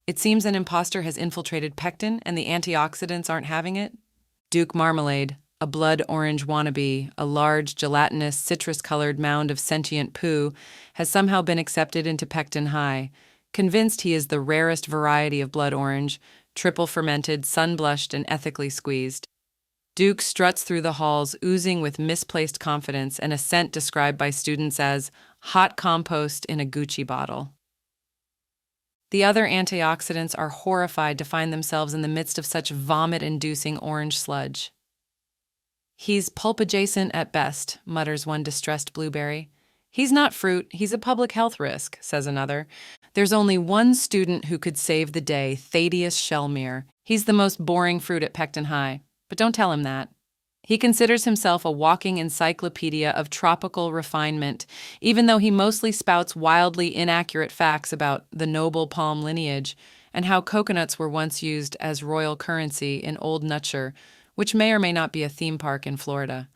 It seems an imposter has infiltrated pectin and the antioxidants aren't having it. Duke Marmalade, a blood orange wannabe, a large, gelatinous, citrus-colored mound of sentient poo, has somehow been accepted into Pectin High, convinced he is the rarest variety of blood orange, triple fermented, sun-blushed, and ethically squeezed. Duke struts through the halls, oozing with misplaced confidence and a scent described by students as hot compost in a Gucci bottle. The other antioxidants are horrified to find themselves in the midst of such vomit-inducing orange sludge. He's pulp-adjacent at best, mutters one distressed blueberry. He's not fruit, he's a public health risk, says another. There's only one student who could save the day, Thaddeus Shellmere. He's the most boring fruit at Pectin High, but don't tell him that. He considers himself a walking encyclopedia of tropical refinement, even though he mostly spouts wildly inaccurate facts about the noble palm lineage and how coconuts were once used as royal currency in Old Nutshire, which may or may not be a theme park in Florida.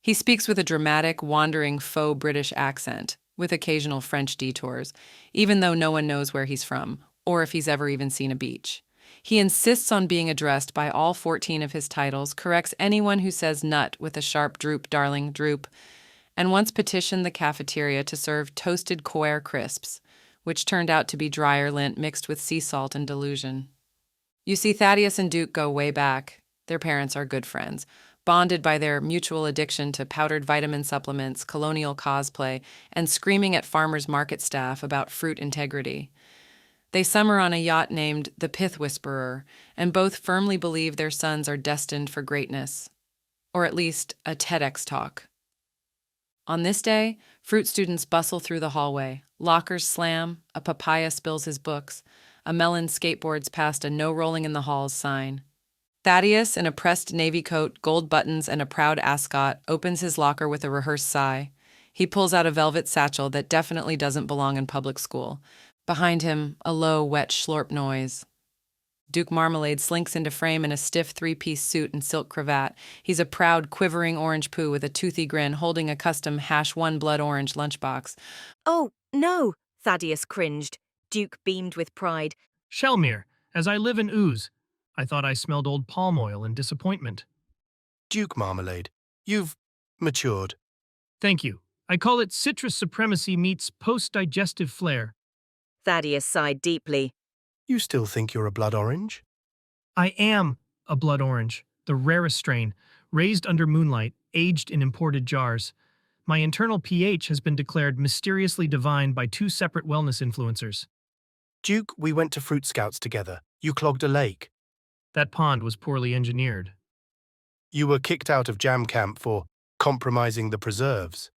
He speaks with a dramatic, wandering faux British accent, with occasional French detours, even though no one knows where he's from, or if he's ever even seen a beach. He insists on being addressed by all 14 of his titles, corrects anyone who says nut with a sharp droop, darling, droop, and once petitioned the cafeteria to serve toasted Coir crisps, which turned out to be dryer lint mixed with sea salt and delusion. You see, Thaddeus and Duke go way back. Their parents are good friends, bonded by their mutual addiction to powdered vitamin supplements, colonial cosplay, and screaming at farmers' market staff about fruit integrity. They summer on a yacht named the Pith Whisperer, and both firmly believe their sons are destined for greatness, or at least a TEDx talk. On this day, fruit students bustle through the hallway. Lockers slam, a papaya spills his books, a melon skateboards past a no rolling in the halls sign. Thaddeus, in a pressed navy coat, gold buttons, and a proud ascot, opens his locker with a rehearsed sigh. He pulls out a velvet satchel that definitely doesn't belong in public school. Behind him, a low, wet schlorp noise. Duke Marmalade slinks into frame in a stiff three-piece suit and silk cravat. He's a proud, quivering orange poo with a toothy grin, holding a custom #1 blood orange lunchbox. "Oh, no," Thaddeus cringed. Duke beamed with pride. Shellmere, as I live in ooze. I thought I smelled old palm oil and disappointment. Duke Marmalade, you've matured. Thank you. I call it citrus supremacy meets post-digestive flair. Thaddeus sighed deeply. You still think you're a blood orange? I am a blood orange, the rarest strain, raised under moonlight, aged in imported jars. My internal pH has been declared mysteriously divine by 2 separate wellness influencers. Duke, we went to Fruit Scouts together. You clogged a lake. That pond was poorly engineered. You were kicked out of jam camp for compromising the preserves.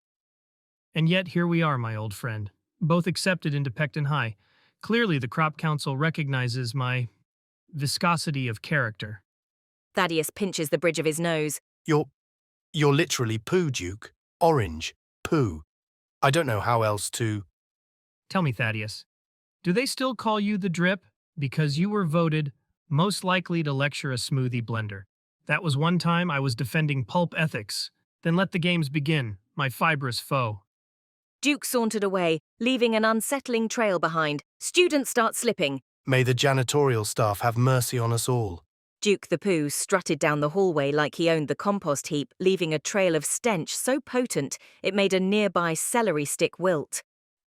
And yet here we are, my old friend, both accepted into Pectin High. Clearly the crop council recognizes my viscosity of character. Thaddeus pinches the bridge of his nose. You're literally poo, Duke. Orange. Poo. I don't know how else to... Tell me, Thaddeus, do they still call you the drip? Because you were voted most likely to lecture a smoothie blender. That was one time I was defending pulp ethics. Then let the games begin, my fibrous foe. Duke sauntered away, leaving an unsettling trail behind. Students start slipping. May the janitorial staff have mercy on us all. Duke the Pooh strutted down the hallway like he owned the compost heap, leaving a trail of stench so potent it made a nearby celery stick wilt.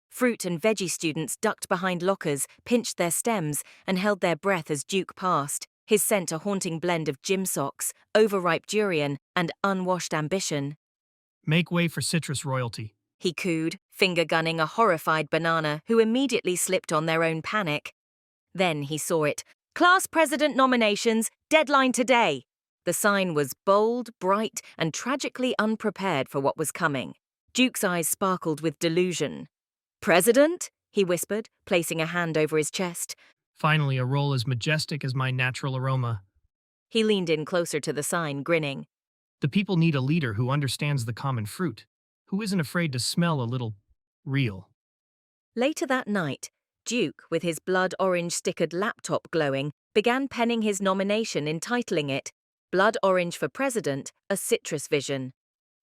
Fruit and veggie students ducked behind lockers, pinched their stems, and held their breath as Duke passed, his scent a haunting blend of gym socks, overripe durian, and unwashed ambition. Make way for citrus royalty. He cooed, finger-gunning a horrified banana who immediately slipped on their own panic. Then he saw it. Class president nominations, deadline today. The sign was bold, bright, and tragically unprepared for what was coming. Duke's eyes sparkled with delusion. President? He whispered, placing a hand over his chest. Finally, a role as majestic as my natural aroma. He leaned in closer to the sign, grinning. The people need a leader who understands the common fruit, who isn't afraid to smell a little real. Later that night, Duke, with his blood orange stickered laptop glowing, began penning his nomination, entitling it Blood Orange for President, a Citrus Vision.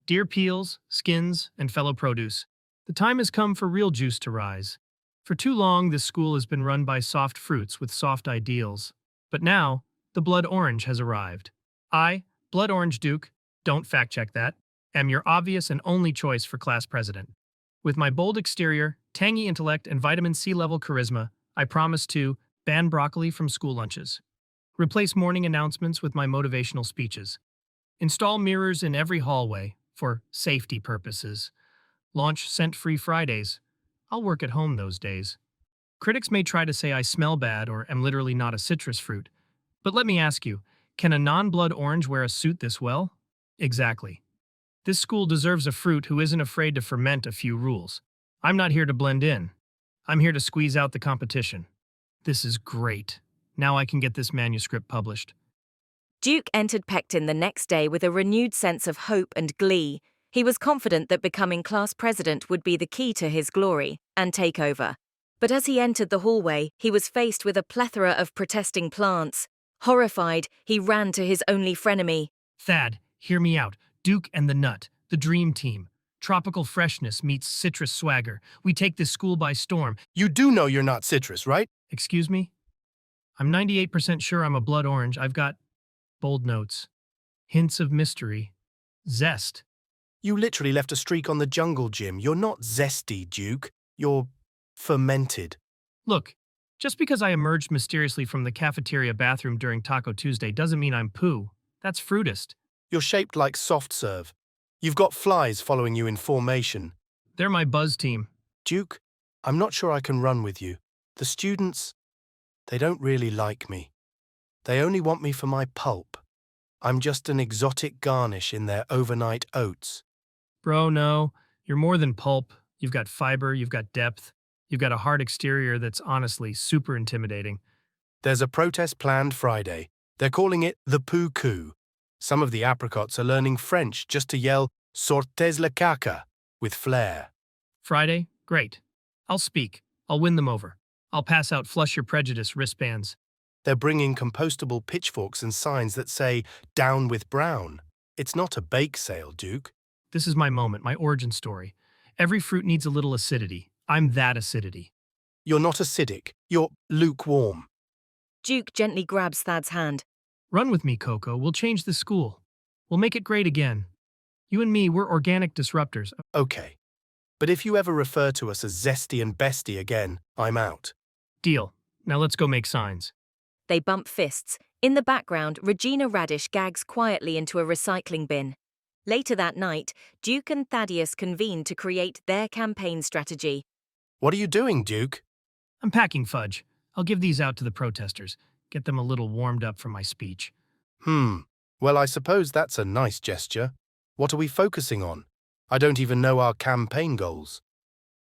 Dear peels, skins, and fellow produce, the time has come for real juice to rise. For too long, this school has been run by soft fruits with soft ideals. But now, the Blood Orange has arrived. I, Blood Orange Duke, don't fact-check that, am your obvious and only choice for class president. With my bold exterior, tangy intellect, and vitamin C level charisma, I promise to ban broccoli from school lunches. Replace morning announcements with my motivational speeches. Install mirrors in every hallway for safety purposes. Launch scent-free Fridays. I'll work at home those days. Critics may try to say I smell bad or am literally not a citrus fruit. But let me ask you, can a non-blood orange wear a suit this well? Exactly. This school deserves a fruit who isn't afraid to ferment a few rules. I'm not here to blend in. I'm here to squeeze out the competition. This is great. Now I can get this manuscript published. Duke entered Pectin the next day with a renewed sense of hope and glee. He was confident that becoming class president would be the key to his glory and takeover. But as he entered the hallway, he was faced with a plethora of protesting plants. Horrified, he ran to his only frenemy. Thad, hear me out. Duke and the Nut, the dream team. Tropical freshness meets citrus swagger. We take this school by storm. You do know you're not citrus, right? Excuse me? I'm 98% sure I'm a blood orange. I've got bold notes, hints of mystery, zest. You literally left a streak on the jungle gym. You're not zesty, Duke. You're fermented. Look, just because I emerged mysteriously from the cafeteria bathroom during Taco Tuesday doesn't mean I'm poo. That's fruitist. You're shaped like soft serve. You've got flies following you in formation. They're my buzz team. Duke, I'm not sure I can run with you. The students, they don't really like me. They only want me for my pulp. I'm just an exotic garnish in their overnight oats. Bro, no. You're more than pulp. You've got fiber, you've got depth. You've got a hard exterior that's honestly super intimidating. There's a protest planned Friday. They're calling it the Poo Coup. Some of the apricots are learning French just to yell "Sortez le caca" with flair. Friday? Great. I'll speak. I'll win them over. I'll pass out Flush Your Prejudice wristbands. They're bringing compostable pitchforks and signs that say, "Down with Brown." It's not a bake sale, Duke. This is my moment, my origin story. Every fruit needs a little acidity. I'm that acidity. You're not acidic. You're lukewarm. Duke gently grabs Thad's hand. Run with me, Coco. We'll change the school. We'll make it great again. You and me, we're organic disruptors. Okay. But if you ever refer to us as zesty and bestie again, I'm out. Deal. Now let's go make signs. They bump fists. In the background, Regina Radish gags quietly into a recycling bin. Later that night, Duke and Thaddeus convene to create their campaign strategy. What are you doing, Duke? I'm packing fudge. I'll give these out to the protesters. Get them a little warmed up for my speech. Well, I suppose that's a nice gesture. What are we focusing on? I don't even know our campaign goals.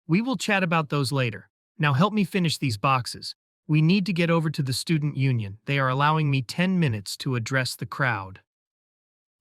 We will chat about those later. Now help me finish these boxes. We need to get over to the student union. They are allowing me 10 minutes to address the crowd.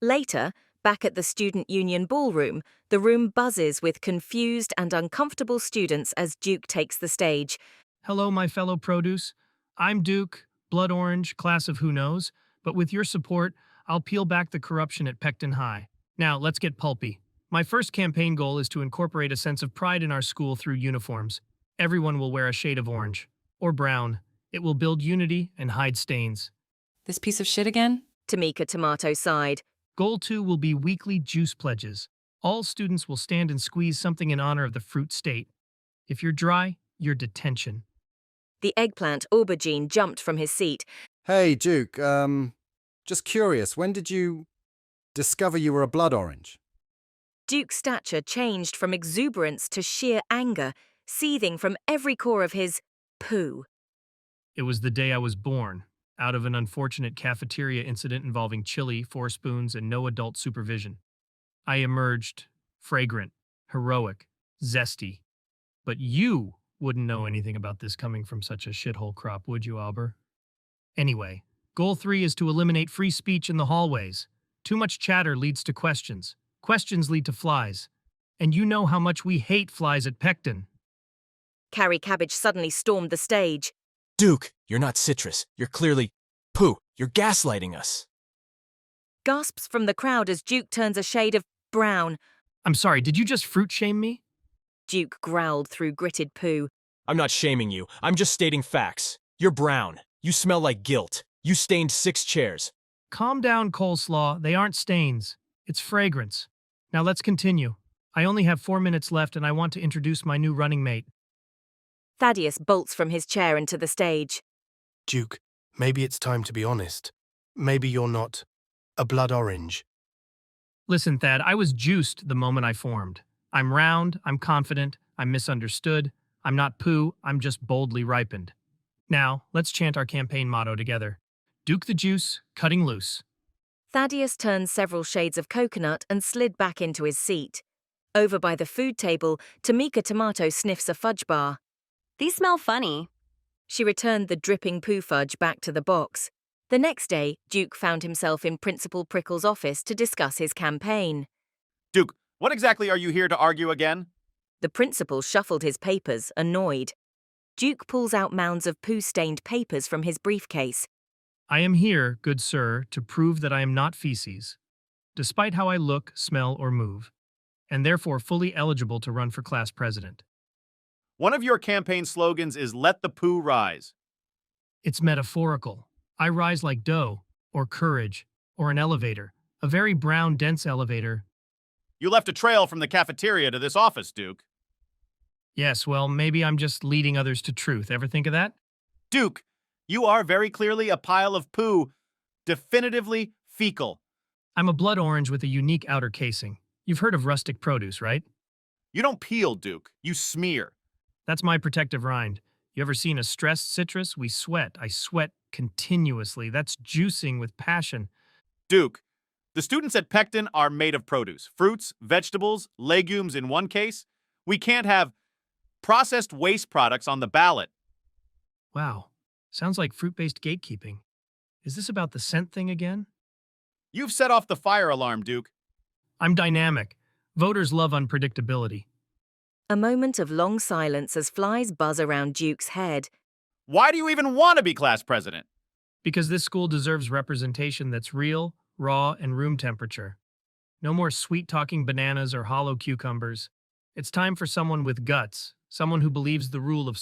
Later, back at the student union ballroom, the room buzzes with confused and uncomfortable students as Duke takes the stage. Hello, my fellow produce. I'm Duke, blood orange, class of who knows, but with your support, I'll peel back the corruption at Pectin High. Now, let's get pulpy. My first campaign goal is to incorporate a sense of pride in our school through uniforms. Everyone will wear a shade of orange. Or brown. It will build unity and hide stains. This piece of shit again? Tamika Tomato sighed. Goal 2 will be weekly juice pledges. All students will stand and squeeze something in honor of the fruit state. If you're dry, you're detention. The eggplant aubergine jumped from his seat. Hey, Duke, just curious, when did you discover you were a blood orange? Duke's stature changed from exuberance to sheer anger, seething from every core of his poo. It was the day I was born, out of an unfortunate cafeteria incident involving chili, 4 spoons, and no adult supervision. I emerged fragrant, heroic, zesty. But you wouldn't know anything about this coming from such a shithole crop, would you, Albert? Anyway, goal 3 is to eliminate free speech in the hallways. Too much chatter leads to questions. Questions lead to flies. And you know how much we hate flies at Pectin. Carrie Cabbage suddenly stormed the stage. Duke, you're not citrus. You're clearly poo. You're gaslighting us. Gasps from the crowd as Duke turns a shade of brown. I'm sorry, did you just fruit shame me? Duke growled through gritted poo. I'm not shaming you. I'm just stating facts. You're brown. You smell like guilt. You stained 6 chairs. Calm down, Coleslaw. They aren't stains. It's fragrance. Now let's continue. I only have 4 minutes left and I want to introduce my new running mate. Thaddeus bolts from his chair into the stage. Duke, maybe it's time to be honest. Maybe you're not a blood orange. Listen, Thad, I was juiced the moment I formed. I'm round, I'm confident, I'm misunderstood. I'm not Pooh, I'm just boldly ripened. Now, let's chant our campaign motto together. Duke the juice, cutting loose. Thaddeus turned several shades of coconut and slid back into his seat. Over by the food table, Tamika Tomato sniffs a fudge bar. These smell funny. She returned the dripping poo fudge back to the box. The next day, Duke found himself in Principal Prickle's office to discuss his campaign. Duke, what exactly are you here to argue again? The principal shuffled his papers, annoyed. Duke pulls out mounds of poo-stained papers from his briefcase. I am here, good sir, to prove that I am not feces, despite how I look, smell, or move, and therefore fully eligible to run for class president. One of your campaign slogans is "Let the poo rise." It's metaphorical. I rise like dough, or courage, or an elevator, a very brown, dense elevator. You left a trail from the cafeteria to this office, Duke. Yes, well, maybe I'm just leading others to truth. Ever think of that? Duke, you are very clearly a pile of poo, definitively fecal. I'm a blood orange with a unique outer casing. You've heard of rustic produce, right? You don't peel, Duke. You smear. That's my protective rind. You ever seen a stressed citrus? We sweat. I sweat continuously. That's juicing with passion. Duke, the students at Pecton are made of produce. Fruits, vegetables, legumes in one case. We can't have processed waste products on the ballot. Wow. Sounds like fruit-based gatekeeping. Is this about the scent thing again? You've set off the fire alarm, Duke. I'm dynamic. Voters love unpredictability. A moment of long silence as flies buzz around Duke's head. Why do you even want to be class president? Because this school deserves representation that's real, raw, and room temperature. No more sweet-talking bananas or hollow cucumbers. It's time for someone with guts, someone who believes the rule of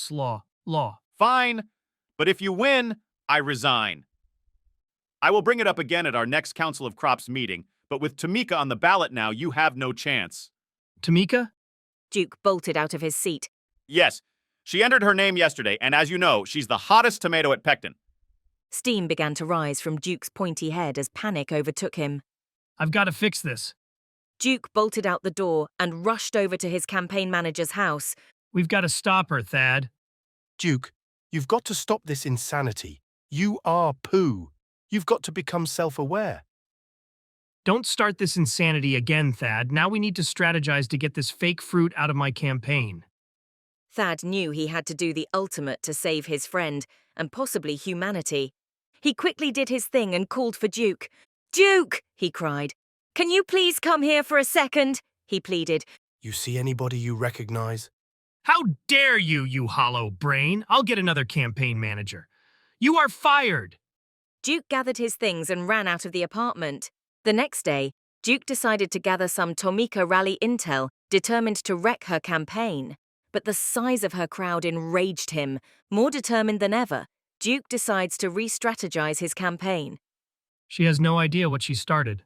law. Fine, but if you win, I resign. I will bring it up again at our next Council of Crops meeting, but with Tamika on the ballot now, you have no chance. Tamika? Duke bolted out of his seat. Yes, she entered her name yesterday, and as you know, she's the hottest tomato at Pecton. Steam began to rise from Duke's pointy head as panic overtook him. I've got to fix this. Duke bolted out the door and rushed over to his campaign manager's house. We've got to stop her, Thad. Duke, you've got to stop this insanity. You are Pooh. You've got to become self-aware. Don't start this insanity again, Thad. Now we need to strategize to get this fake fruit out of my campaign. Thad knew he had to do the ultimate to save his friend, and possibly humanity. He quickly did his thing and called for Duke. "Duke!" he cried. "Can you please come here for a second?" he pleaded. You see anybody you recognize? How dare you, you hollow brain? I'll get another campaign manager. You are fired. Duke gathered his things and ran out of the apartment. The next day, Duke decided to gather some Tomika rally intel, determined to wreck her campaign. But the size of her crowd enraged him. More determined than ever, Duke decides to re-strategize his campaign. She has no idea what she started.